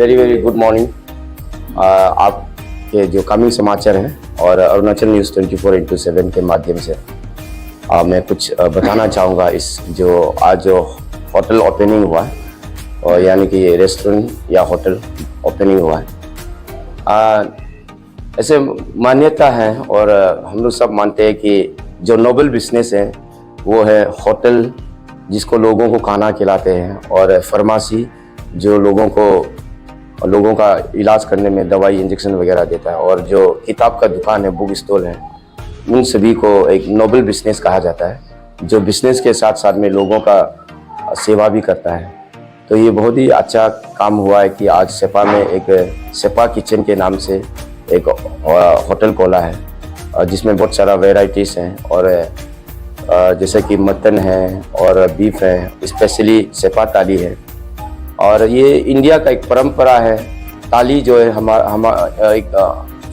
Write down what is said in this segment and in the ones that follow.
Very very good morning. आपके जो coming समाचार हैं और अरुणाचल न्यूज़ 24/7 के माध्यम से मैं कुछ बताना चाहूँगा। इस जो आज जो होटल ओपनिंग हुआ है और यानी कि ये रेस्टोरेंट या होटल ओपनिंग हुआ है, ऐसे मान्यता है और हम लोग सब मानते हैं कि जो नोबल बिजनेस है वो है होटल, जिसको लोगों को खाना खिलाते हैं, और फार्मेसी जो लोगों का इलाज करने में दवाई इंजेक्शन वगैरह देता है, और जो किताब का दुकान है, बुक स्टॉल है, उन सभी को एक नोबल बिजनेस कहा जाता है, जो बिजनेस के साथ साथ में लोगों का सेवा भी करता है। तो ये बहुत ही अच्छा काम हुआ है कि आज सेपा में एक सेपा किचन के नाम से एक होटल खोला है, जिसमें बहुत सारा वेराइटीज़ हैं, और जैसे कि मटन है और बीफ है, स्पेशली सेपा थाली है। और ये इंडिया का एक परंपरा है। थाली जो है हमारा एक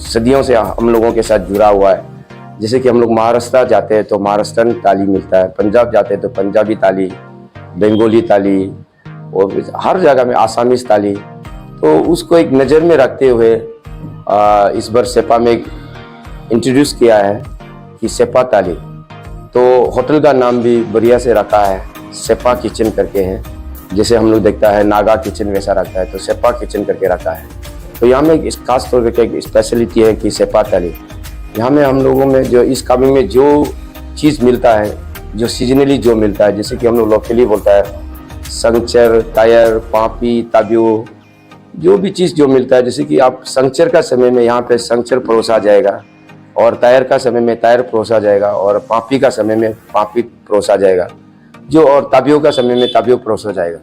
सदियों से हम लोगों के साथ जुड़ा हुआ है। जैसे कि हम लोग महाराष्ट्र जाते हैं तो महाराष्ट्रन थाली मिलता है, पंजाब जाते हैं तो पंजाबी थाली, बंगाली थाली, और हर जगह में आसामीज थाली। तो उसको एक नज़र में रखते हुए इस बार सेपा में इंट्रोड्यूस किया है कि सेपा थाली। तो होटल का नाम भी बढ़िया से रखा है, सेपा किचन करके है। जैसे हम लोग देखता है नागा किचन वैसा रखता है, तो सेपा किचन करके रखा है। तो यहाँ में एक खास तौर पे एक स्पेशलिटी है कि सेपा थाली। यहाँ में हम लोगों में जो इस कमिंग में जो चीज़ मिलता है, जो सीजनली जो मिलता है, जैसे कि हम लोग लोकली बोलता है संचर, टायर, पापी, ताबियो, जो भी चीज़ जो मिलता है। जैसे कि आप संचर का समय में यहाँ पे संचर परोसा जाएगा, और टायर का समय में टायर परोसा जाएगा, और पापी का समय में पापी परोसा जाएगा, जो और ताबियों का समय में ताबियों परोसा जाएगा।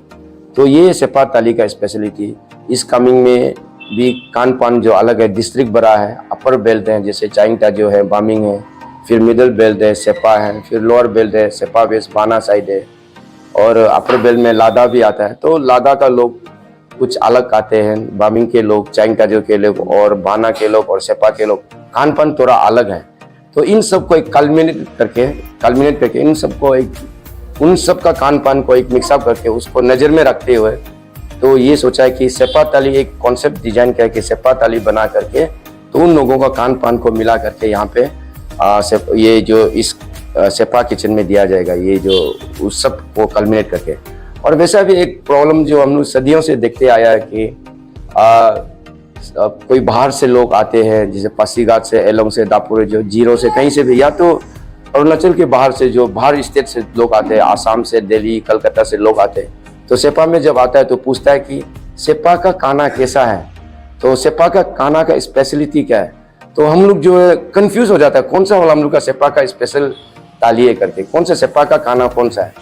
तो ये सेपा थाली का स्पेशलिटी। इस कमिंग में भी खान पान जो अलग है, डिस्ट्रिक्ट बड़ा है, अपर बेल्ट है, जैसे चाइंगटा जो है, बामिंग है, फिर मिडल बेल्ट है, सेपा है, फिर लोअर बेल्ट है, सेपा वेस्ट बाना साइड है, और अपर बेल्ट में लादा भी आता है। तो लादा का लोग कुछ अलग खाते हैं, बामिंग के लोग, चाइंगटा जो के लोग, और बाना के लोग, और सेपा के लोग, खान पान थोड़ा अलग है। तो इन सबको एक कल्मिनेट करके इन सबको एक उन सब का खान पान को एक मिक्सअप करके उसको नज़र में रखते हुए तो ये सोचा है कि सेपा थाली एक कॉन्सेप्ट डिजाइन किया कि सेपा थाली बना करके तो उन लोगों का खान पान को मिला करके यहाँ पे ये जो इस सेपा किचन में दिया जाएगा, ये जो उस सब को कल्मिनेट करके। और वैसा भी एक प्रॉब्लम जो हम लोग सदियों से देखते आया है कि कोई बाहर से लोग आते हैं, जैसे पासीघाट से, एलोंग से, दापुर, जो जीरो से, कहीं से भी, या तो अरुणाचल के बाहर से, जो बाहर स्टेट से लोग आते हैं, आसाम से, दिल्ली, कलकत्ता से लोग आते हैं। तो सेपा में जब आता है तो पूछता है कि सेपा का खाना कैसा है, तो सेपा का खाना का स्पेशलिटी क्या है। तो हम लोग जो है कंफ्यूज हो जाता है, कौन सा वाला हम लोग का सेपा का स्पेशल थाली है करके, कौन सा सेपा का खाना कौन सा है।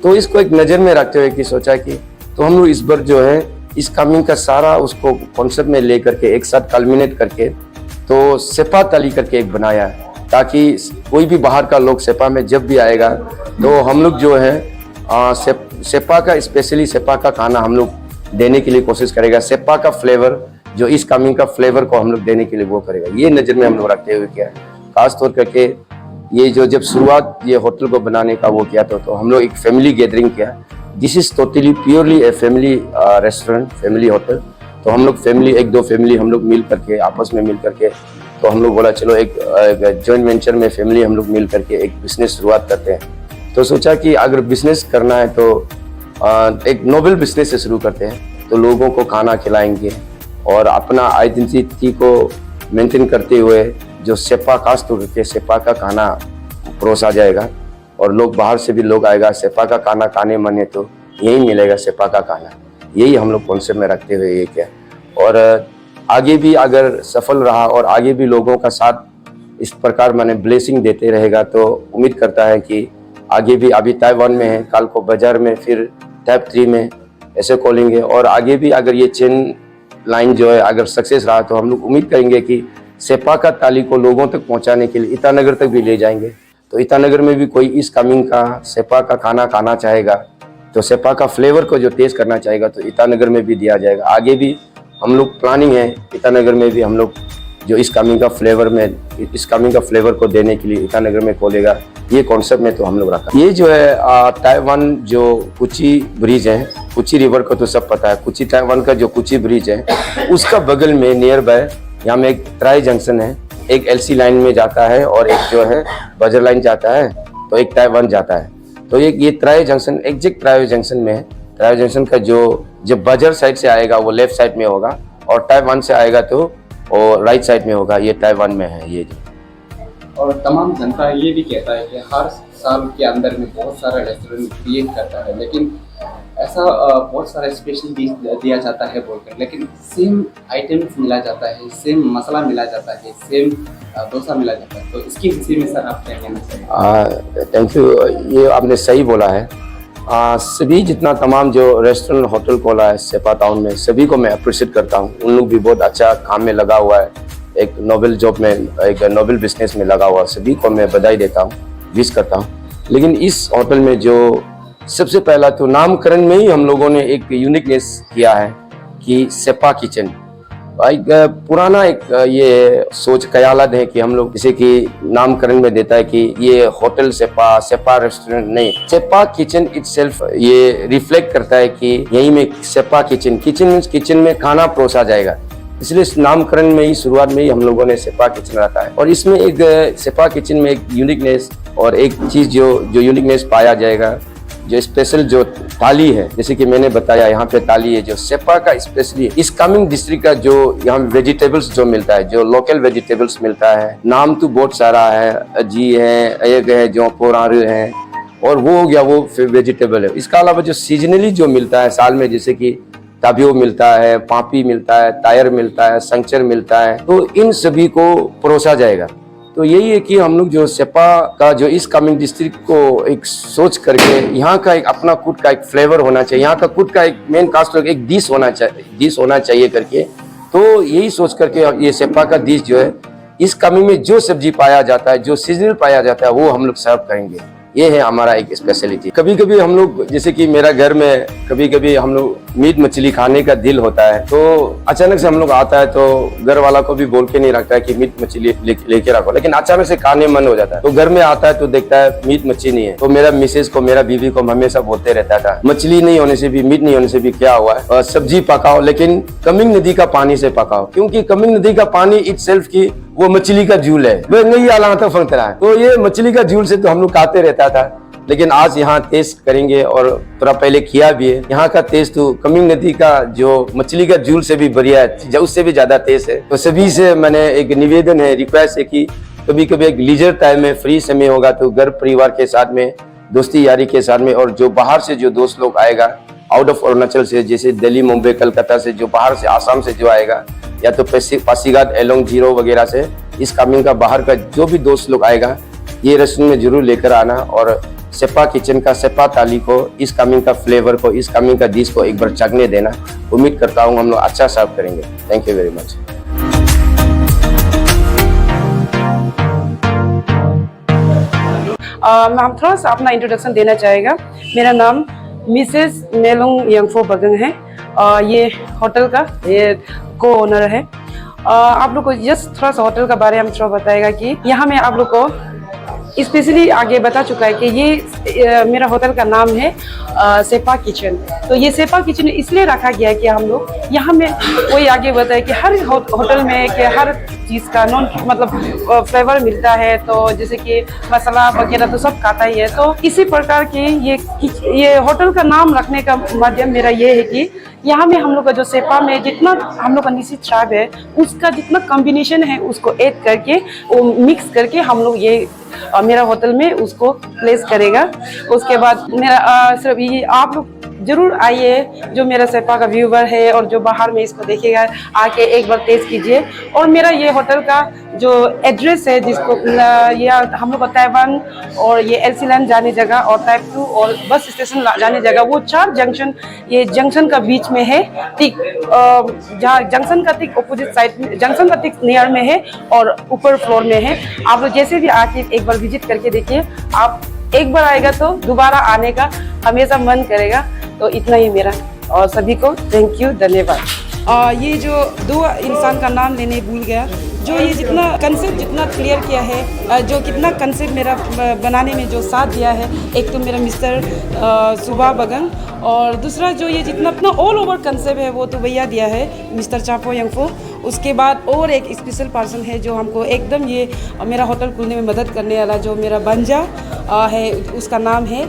तो इसको एक नज़र में रखते हुए कि सोचा कि तो हम लोग इस बार जो है इस कमिंग का सारा उसको कॉन्सेप्ट में ले करके एक साथ कल्मिनेट करके तो सेपा थाली करके एक बनाया है, ताकि कोई भी बाहर का लोग सेपा में जब भी आएगा तो हम लोग जो है सेपा का स्पेशली सेपा का खाना हम लोग देने के लिए कोशिश करेगा। सेपा का फ्लेवर, जो इस कमिंग का फ्लेवर को हम लोग देने के लिए वो करेगा, ये नज़र में हम लोग रखते हुए किया है। खास तौर करके ये जो जब शुरुआत ये होटल को बनाने का वो किया तो हम लोग एक फैमिली गैदरिंग किया। This is totally purely a family restaurant, family hotel. तो हम लोग फैमिली, एक दो फैमिली हम लोग मिल करके, आपस में मिल करके, तो हम लोग बोला चलो एक जॉइंट वेंचर में फैमिली हम लोग मिल करके एक बिजनेस शुरुआत करते हैं। तो सोचा कि अगर बिजनेस करना है तो एक नोबल बिजनेस से शुरू करते हैं, तो लोगों को खाना खिलाएंगे और अपना आइडेंटिटी को मेंटेन करते हुए जो सेपा, खास तौर पे सेपा का खाना परोसा जाएगा, और लोग बाहर से भी लोग आएगा, सेपा का खाना खाने माने तो यही मिलेगा सेपा का खाना। यही हम लोग कॉन्सेप्ट में रखते हुए ये किया। और आगे भी अगर सफल रहा और आगे भी लोगों का साथ इस प्रकार माने ब्लेसिंग देते रहेगा, तो उम्मीद करता है कि आगे भी, अभी ताइवान में है, कल को बाजार में, फिर टाइप 3 में ऐसे खोलेंगे। और आगे भी अगर ये चेन लाइन जो है अगर सक्सेस रहा तो हम लोग उम्मीद करेंगे कि सेपा का थाली को लोगों तक पहुंचाने के लिए ईटानगर तक भी ले जाएंगे। तो ईटानगर में भी कोई इस कमिंग का सेपा का खाना खाना चाहेगा, तो सेपा का फ्लेवर को जो टेस्ट करना चाहेगा, तो ईटानगर में भी दिया जाएगा। आगे भी हम लोग प्लानिंग है ईटानगर में भी हम लोग जो इस कमिंग का फ्लेवर को देने के लिए ईटानगर में खोलेगा। ये कॉन्सेप्ट में तो हम लोग रखा। ये जो है ताइवान जो कुची ब्रिज है, कुची रिवर को तो सब पता है, कुची ताइवान का जो कुची ब्रिज है उसका बगल में नियर बाय यहाँ में एक ट्राई जंक्शन है, एक एलसी लाइन में जाता है और एक जो है बजर लाइन जाता है, तो एक ताइवान जाता है। तो ये tri junction exact tri junction में है। ट्राई जंक्शन का जो जब बजर साइड से आएगा वो लेफ्ट साइड में होगा और ताइवान से आएगा तो और राइट साइड में होगा। ये ताइवान में है ये। और तमाम जनता ये भी कहता है कि हर साल के अंदर में बहुत सारा रेस्टोरेंट क्रिएट करता है, लेकिन ऐसा बहुत सारा स्पेशल डिश दिया जाता है बोलकर, लेकिन सेम आइटम्स मिला जाता है, सेम मसाला मिला जाता है, सेम डोसा मिला जाता है। तो इसके विषय में सर आप क्या कहना चाहिए? थैंक यू, ये आपने सही बोला है। सभी जितना तमाम जो रेस्टोरेंट होटल खोला है सेपा टाउन में, सभी को मैं अप्रिशिएट करता हूँ। उन लोग भी बहुत अच्छा काम में लगा हुआ है, एक नोबल जॉब में, एक नोबल बिजनेस में लगा हुआ। सभी को मैं बधाई देता हूँ, विश करता हूँ। लेकिन इस होटल में जो सबसे पहला तो नामकरण में ही हम लोगों ने एक यूनिकनेस किया है कि सेपा किचन। एक पुराना एक ये सोच ख्यालात है कि हम लोग जैसे कि नामकरण में देता है कि ये होटल सेपा, सेपा रेस्टोरेंट, नहीं, सेपा किचन इटसेल्फ ये रिफ्लेक्ट करता है कि यहीं में सेपा किचन, किचन मीन्स किचन में खाना परोसा जाएगा। इसलिए इस नामकरण में ही शुरुआत में ही हम लोगों ने सेपा किचन रखा है। और इसमें एक सेपा किचन में एक यूनिकनेस और एक चीज जो यूनिकनेस पाया जाएगा, जो स्पेशल जो थाली है, जैसे कि मैंने बताया यहाँ पे थाली है जो सेपा का स्पेशली इस कामिंग डिस्ट्रिक्ट का जो यहाँ वेजिटेबल्स जो मिलता है, जो लोकल वेजिटेबल्स मिलता है। नाम तो बहुत सारा है, जी है, एक है जो पोरारू है, और वो हो गया वो वेजिटेबल है। इसके अलावा जो सीजनली जो मिलता है साल में, जैसे कि ताबियो मिलता है, पापी मिलता है, तायर मिलता है, संचर मिलता है, तो इन सभी को परोसा जाएगा। तो यही है कि हम लोग जो सेपा का जो इस कामिंग डिस्ट्रिक्ट को एक सोच करके यहाँ का एक अपना खुद का एक फ्लेवर होना चाहिए, यहाँ का खुद का एक मेन कास्ट एक डिश होना चाहिए करके, तो यही सोच करके ये सेपा का डिश जो है इस कामिंग में जो सब्जी पाया जाता है, जो सीजनल पाया जाता है, वो हम लोग सर्व करेंगे। ये है हमारा एक स्पेशलिटी। कभी कभी हम लोग, जैसे कि मेरा घर में कभी कभी हम लोग मीट मछली खाने का दिल होता है, तो अचानक से हम लोग आता है तो घर वाला को भी बोल के नहीं रखता है कि मीट मछली लेके रखो, लेकिन अचानक से खाने मन हो जाता है। तो घर में आता है तो देखता है मीट मछली नहीं है, तो मेरा मिसेज को, मेरा बीवी को हमेशा बोलते रहता था मछली नहीं होने से भी, मीट नहीं होने से भी क्या हुआ है, सब्जी पकाओ लेकिन कमिंग नदी का पानी से पकाओ, क्योंकि कमिंग नदी का पानी इटसेल्फ की वो मछली का झूल है, वो नहीं आला तो फंकता है। तो ये मछली का झूल से तो हम लोग खाते रहता था, लेकिन आज यहाँ टेस्ट करेंगे और थोड़ा पहले किया भी है। यहाँ का टेस्ट तो कमिंग नदी का जो मछली का झूल से भी बढ़िया है, उससे भी ज्यादा टेस्ट है। तो सभी से मैंने एक निवेदन है, रिक्वेस्ट है कि कभी कभी एक लीजर टाइम में फ्री समय होगा तो घर परिवार के साथ में, दोस्ती यारी के साथ में, और जो बाहर से जो दोस्त लोग आएगा आउट ऑफ अरुणाचल से, जैसे दिल्ली, मुंबई, कलकत्ता से, जो बाहर से, आसाम से जो आएगा, या तो पासीघाट, एलोंग, जीरो वगैरह से, इस कामिंग का बाहर का जो भी दोस्त लोग आएगा, ये रेस्टोरेंट में जरूर लेकर आना और सेपा किचन का, सेपा थाली को, इस कामिंग का फ्लेवर को, इस कामिंग का डिश को एक बार चखने देना। उम्मीद करता हूँ हम लोग अच्छा सर्व करेंगे। Thank you very much. मैं थोड़ा सा अपना इंट्रोडक्शन देना चाहेगा। मेरा नाम मिसेस मेलोंग यंगफो बगंग है, ये होटल का ये को ओनर है। आप लोग को जस्ट थोड़ा सा होटल का बारे में थोड़ा बताएगा कि यहाँ में आप लोग को स्पेशली आगे बता चुका है कि ये मेरा होटल का नाम है सेपा किचन। तो ये सेपा किचन इसलिए रखा गया है कि हम लोग यहाँ में वही आगे बताया कि हर होटल में कि हर चीज़ का नॉन मतलब फ्लेवर मिलता है, तो जैसे कि मसाला वगैरह तो सब खाता ही है। तो इसी प्रकार की ये होटल का नाम रखने का माध्यम मेरा ये है कि यहाँ में हम लोग का जो सेपा में जितना हम लोग का निश्चित स्वाद है, उसका जितना कॉम्बिनेशन है उसको ऐड करके, वो मिक्स करके हम लोग ये मेरा होटल में उसको प्लेस करेगा। उसके बाद मेरा सिर्फ ये आप लोग जरूर आइए, जो मेरा सेपा का व्यूवर है और जो बाहर में इसको देखेगा, आके एक बार टेस्ट कीजिए। और मेरा ये होटल का जो एड्रेस है, जिसको ये हम लोग ताइवान और ये एलसी लाइन जाने जगह और टाइप 2 और बस स्टेशन जाने जगह, वो 4 जंक्शन, ये जंक्शन का बीच में है, ठीक जहाँ जंक्शन का ठीक अपोजिट साइड में, जंक्शन का ठीक नियर में है और ऊपर फ्लोर में है। आप लोग जैसे भी आके एक बार विजिट करके देखिए, आप एक बार आएगा तो दोबारा आने का हमेशा मन करेगा। तो इतना ही मेरा, और सभी को थैंक यू, धन्यवाद। ये जो 2 इंसान का नाम लेने भूल गया, जो ये जितना कंसेप्ट जितना क्लियर किया है, जो कितना कंसेप्ट मेरा बनाने में जो साथ दिया है, एक तो मेरा मिस्टर सुबा बगंग, और दूसरा जो ये जितना अपना ऑल ओवर कंसेप्ट है वो तो भैया दिया है मिस्टर चापो यंगफो। उसके बाद और एक स्पेशल पर्सन है जो हमको एकदम ये मेरा होटल खुलने में मदद करने वाला, जो मेरा बंजा है, उसका नाम है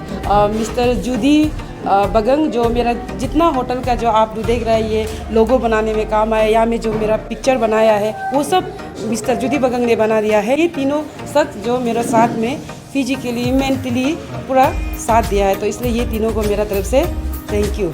मिस्टर जूदी बगंग, जो मेरा जितना होटल का जो आप देख रहे हैं ये लोगो बनाने में काम आया, या में जो मेरा पिक्चर बनाया है वो सब मिस्टर जूदी बगंग ने बना दिया है। ये तीनों शख्स जो मेरा साथ में फिजिकली मेंटली पूरा साथ दिया है, तो इसलिए ये तीनों को मेरा तरफ से थैंक यू।